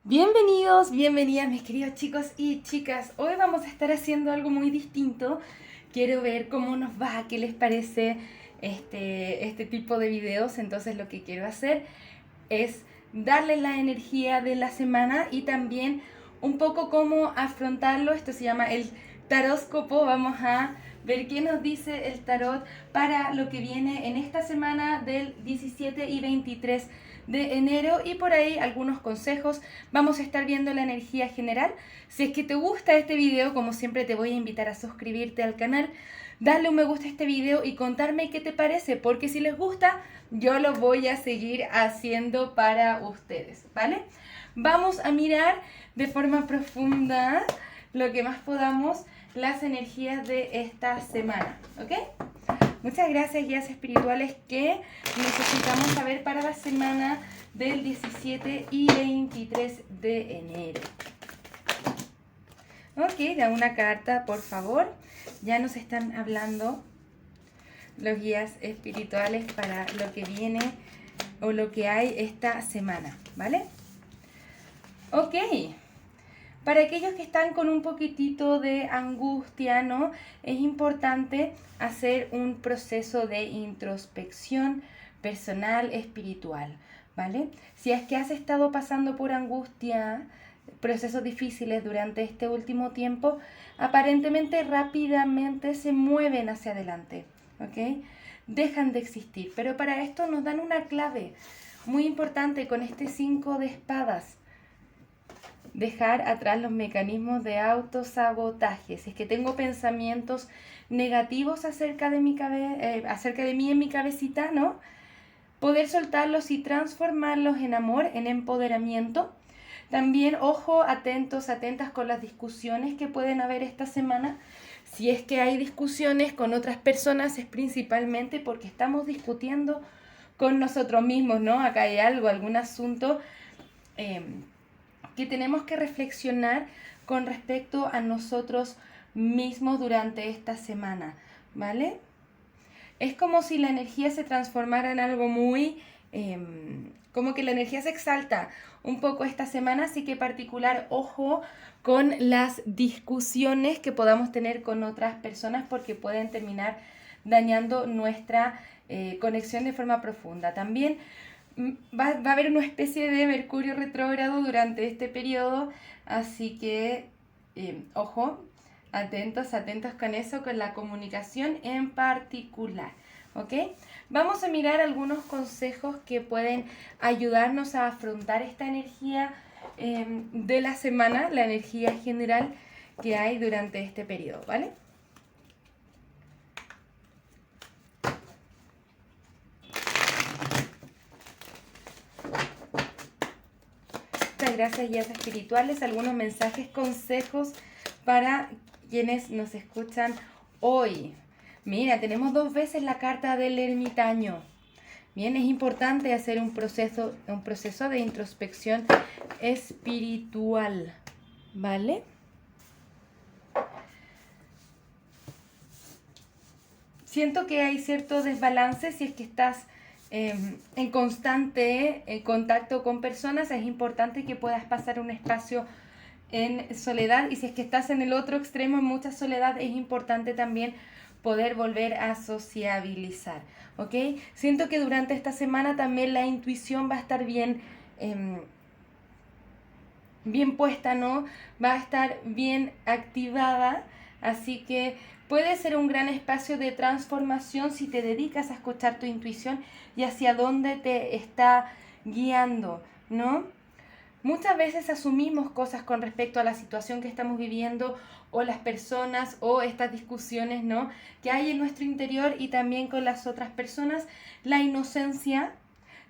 Bienvenidos, bienvenidas mis queridos chicos y chicas. Hoy vamos a estar haciendo algo muy distinto. Quiero ver cómo nos va, qué les parece este tipo de videos. Entonces lo que quiero hacer es darle la energía de la semana y también un poco cómo afrontarlo. Esto se llama el taróscopo. Vamos a ver qué nos dice el tarot para lo que viene en esta semana del 17 y 23 de enero, y por ahí algunos consejos. Vamos a estar viendo la energía general. Si es que te gusta este video, como siempre te voy a invitar a suscribirte al canal, darle un me gusta a este video y contarme qué te parece, porque si les gusta, yo lo voy a seguir haciendo para ustedes, ¿vale? Vamos a mirar de forma profunda lo que más podamos las energías de esta semana, ¿ok? Muchas gracias, guías espirituales, que necesitamos saber para la semana del 17 y 23 de enero. Ok, da una carta, por favor. Ya nos están hablando los guías espirituales para lo que viene o lo que hay esta semana, ¿vale? Ok. Para aquellos que están con un poquitito de angustia, ¿no? Es importante hacer un proceso de introspección personal, espiritual, ¿vale? Si es que has estado pasando por angustia, procesos difíciles durante este último tiempo, aparentemente rápidamente se mueven hacia adelante, ¿ok? Dejan de existir, pero para esto nos dan una clave muy importante con este 5 de espadas. Dejar atrás los mecanismos de autosabotaje. Si es que tengo pensamientos negativos acerca de mí en mi cabecita, ¿no? Poder soltarlos y transformarlos en amor, en empoderamiento. También, ojo, atentos, atentas con las discusiones que pueden haber esta semana. Si es que hay discusiones con otras personas, es principalmente porque estamos discutiendo con nosotros mismos, ¿no? Acá hay algún asunto que tenemos que reflexionar con respecto a nosotros mismos durante esta semana, ¿vale? Es como si la energía se transformara en algo muy, como que la energía se exalta un poco esta semana, así que particular ojo con las discusiones que podamos tener con otras personas, porque pueden terminar dañando nuestra conexión de forma profunda. También va a haber una especie de Mercurio retrógrado durante este periodo, así que ojo, atentos, atentos con eso, con la comunicación en particular, ¿ok? Vamos a mirar algunos consejos que pueden ayudarnos a afrontar esta energía de la semana, la energía general que hay durante este periodo, ¿vale? Muchas gracias, guías espirituales. Algunos mensajes, consejos para quienes nos escuchan hoy. Mira, tenemos 2 veces la carta del ermitaño. Bien, es importante hacer un proceso de introspección espiritual, ¿vale? Siento que hay cierto desbalance si es que estás en constante contacto con personas. Es importante que puedas pasar un espacio en soledad, y si es que estás en el otro extremo, en mucha soledad, es importante también poder volver a sociabilizar, ¿ok? Siento que durante esta semana también la intuición va a estar bien puesta, ¿no? Va a estar bien activada, así que puede ser un gran espacio de transformación si te dedicas a escuchar tu intuición y hacia dónde te está guiando, ¿no? Muchas veces asumimos cosas con respecto a la situación que estamos viviendo, o las personas, o estas discusiones, ¿no?, que hay en nuestro interior y también con las otras personas. La inocencia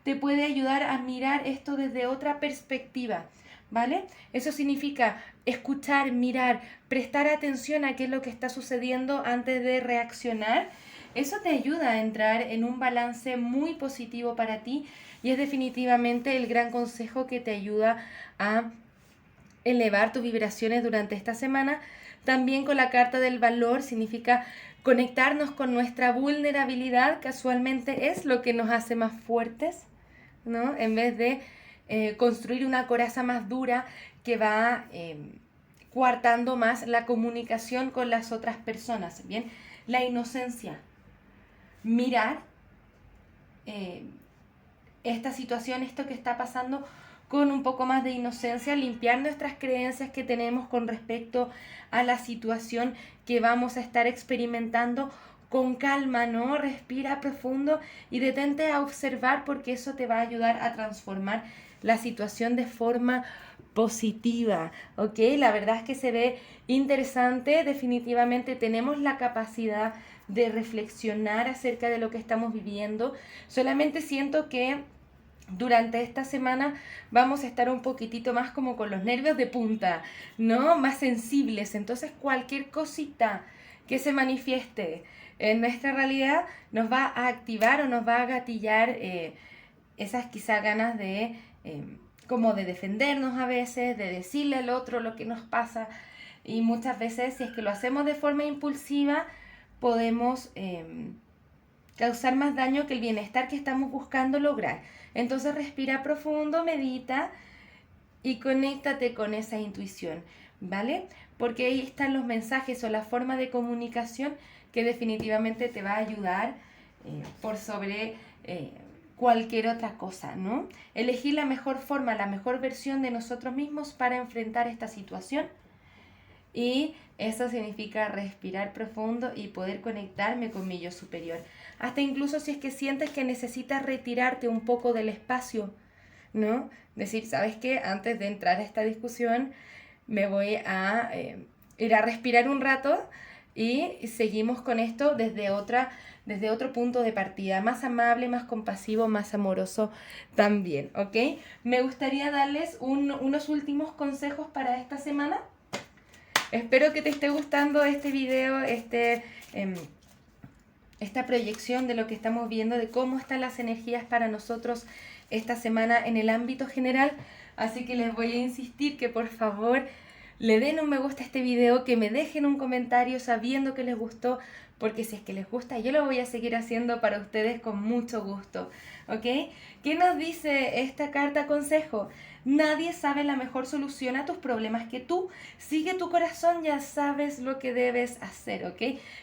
te puede ayudar a mirar esto desde otra perspectiva, ¿vale? Eso significa escuchar, mirar, prestar atención a qué es lo que está sucediendo antes de reaccionar. Eso te ayuda a entrar en un balance muy positivo para ti, y es definitivamente el gran consejo que te ayuda a elevar tus vibraciones durante esta semana. También con la carta del valor significa conectarnos con nuestra vulnerabilidad casualmente es lo que nos hace más fuertes, ¿no? En vez de construir una coraza más dura que va coartando más la comunicación con las otras personas, ¿bien? La inocencia. Mirar esta situación, esto que está pasando con un poco más de inocencia, limpiar nuestras creencias que tenemos con respecto a la situación que vamos a estar experimentando con calma, ¿no? Respira profundo y detente a observar porque eso te va a ayudar a transformar la situación de forma positiva, ¿ok? La verdad es que se ve interesante, definitivamente tenemos la capacidad de reflexionar acerca de lo que estamos viviendo. Solamente siento que durante esta semana vamos a estar un poquitito más como con los nervios de punta, ¿no? Más sensibles. Entonces cualquier cosita que se manifieste en nuestra realidad nos va a activar o nos va a gatillar esas quizá ganas de como de defendernos a veces, de decirle al otro lo que nos pasa. Y muchas veces si es que lo hacemos de forma impulsiva podemos causar más daño que el bienestar que estamos buscando lograr. Entonces respira profundo, medita y conéctate con esa intuición, ¿vale? Porque ahí están los mensajes o la forma de comunicación que definitivamente te va a ayudar por sobre cualquier otra cosa, ¿no? Elegir la mejor forma, la mejor versión de nosotros mismos para enfrentar esta situación. Y eso significa respirar profundo y poder conectarme con mi yo superior. Hasta incluso si es que sientes que necesitas retirarte un poco del espacio, ¿no? Decir, ¿sabes qué? Antes de entrar a esta discusión, me voy a ir a respirar un rato y seguimos con esto desde otro punto de partida, más amable, más compasivo, más amoroso también, ¿ok? Me gustaría darles unos últimos consejos para esta semana. Espero que te esté gustando este video, esta proyección de lo que estamos viendo, de cómo están las energías para nosotros esta semana en el ámbito general. Así que les voy a insistir que por favor le den un me gusta a este video, que me dejen un comentario sabiendo que les gustó, porque si es que les gusta yo lo voy a seguir haciendo para ustedes con mucho gusto, ¿ok? ¿Qué nos dice esta carta consejo? Nadie sabe la mejor solución a tus problemas que tú. Sigue tu corazón, ya sabes lo que debes hacer, ¿ok?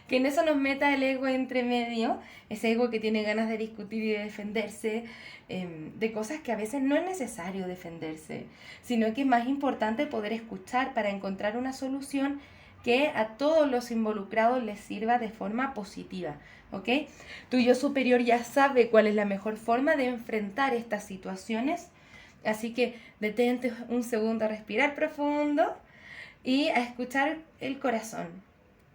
Que en eso nos meta el ego entre medio, ese ego que tiene ganas de discutir y de defenderse de cosas que a veces no es necesario defenderse, sino que es más importante poder escuchar para encontrar una solución que a todos los involucrados les sirva de forma positiva, ¿ok? Tu yo superior ya sabe cuál es la mejor forma de enfrentar estas situaciones. Así que detente un segundo a respirar profundo y a escuchar el corazón,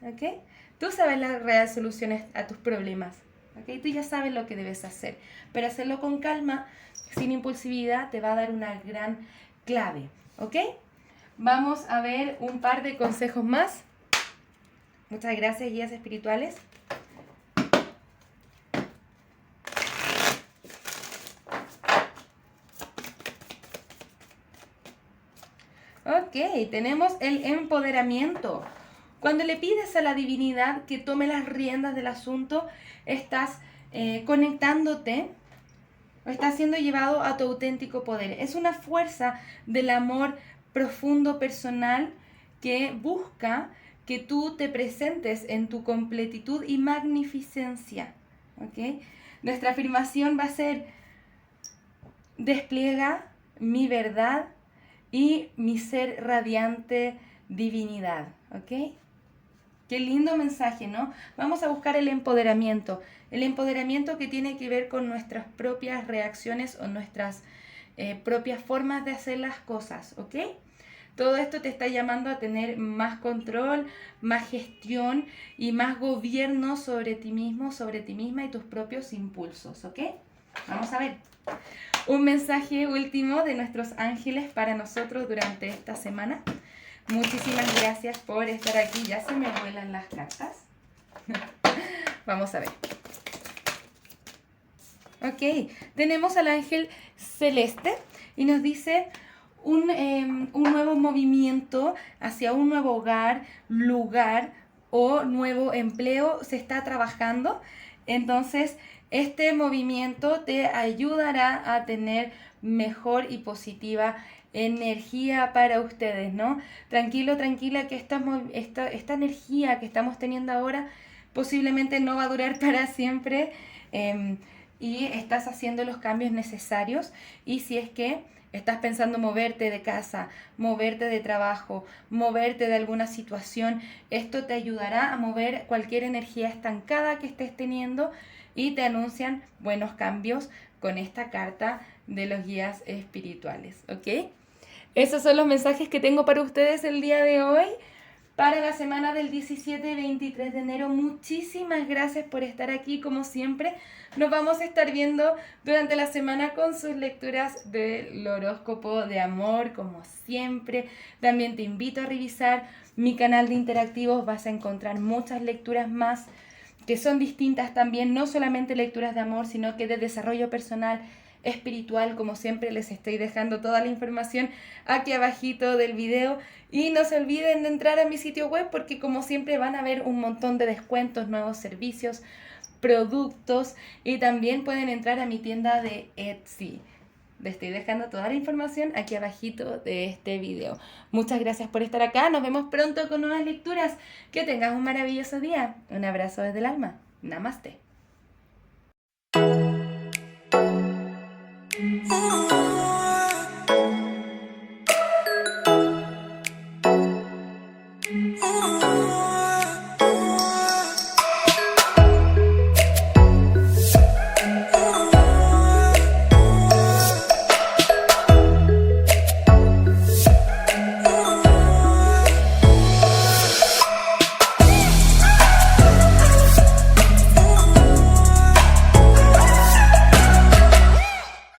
¿ok? Tú sabes las reales soluciones a tus problemas, ¿ok? Tú ya sabes lo que debes hacer, pero hacerlo con calma, sin impulsividad, te va a dar una gran clave, ¿ok? Vamos a ver un par de consejos más. Muchas gracias, guías espirituales. Ok, tenemos el empoderamiento. Cuando le pides a la divinidad que tome las riendas del asunto, estás conectándote o estás siendo llevado a tu auténtico poder. Es una fuerza del amor profundo personal que busca que tú te presentes en tu completitud y magnificencia. ¿Ok? Nuestra afirmación va a ser: despliega mi verdad y mi ser radiante divinidad, ¿ok? Qué lindo mensaje, ¿no? Vamos a buscar el empoderamiento que tiene que ver con nuestras propias reacciones o nuestras propias formas de hacer las cosas, ¿ok? Todo esto te está llamando a tener más control, más gestión y más gobierno sobre ti mismo, sobre ti misma y tus propios impulsos, ¿ok? Vamos a ver. Un mensaje último de nuestros ángeles para nosotros durante esta semana. Muchísimas gracias por estar aquí. Ya se me vuelan las cartas. Vamos a ver. Ok, tenemos al ángel celeste y nos dice un nuevo movimiento hacia un nuevo hogar, lugar o nuevo empleo se está trabajando. Entonces, este movimiento te ayudará a tener mejor y positiva energía para ustedes, ¿no? Tranquilo, tranquila, que esta energía que estamos teniendo ahora posiblemente no va a durar para siempre, y estás haciendo los cambios necesarios. Y si es que estás pensando moverte de casa, moverte de trabajo, moverte de alguna situación, esto te ayudará a mover cualquier energía estancada que estés teniendo y te anuncian buenos cambios con esta carta de los guías espirituales, ¿ok? Esos son los mensajes que tengo para ustedes el día de hoy, para la semana del 17 y 23 de enero. Muchísimas gracias por estar aquí, como siempre. Nos vamos a estar viendo durante la semana con sus lecturas del horóscopo de amor, como siempre. También te invito a revisar mi canal de interactivos. Vas a encontrar muchas lecturas más que son distintas también, no solamente lecturas de amor, sino que de desarrollo personal, espiritual. Como siempre, les estoy dejando toda la información aquí abajito del video. Y no se olviden de entrar a mi sitio web, porque como siempre van a ver un montón de descuentos, nuevos servicios, productos, y también pueden entrar a mi tienda de Etsy. Les estoy dejando toda la información aquí abajito de este video. Muchas gracias por estar acá. Nos vemos pronto con nuevas lecturas. Que tengas un maravilloso día. Un abrazo desde el alma. Namaste.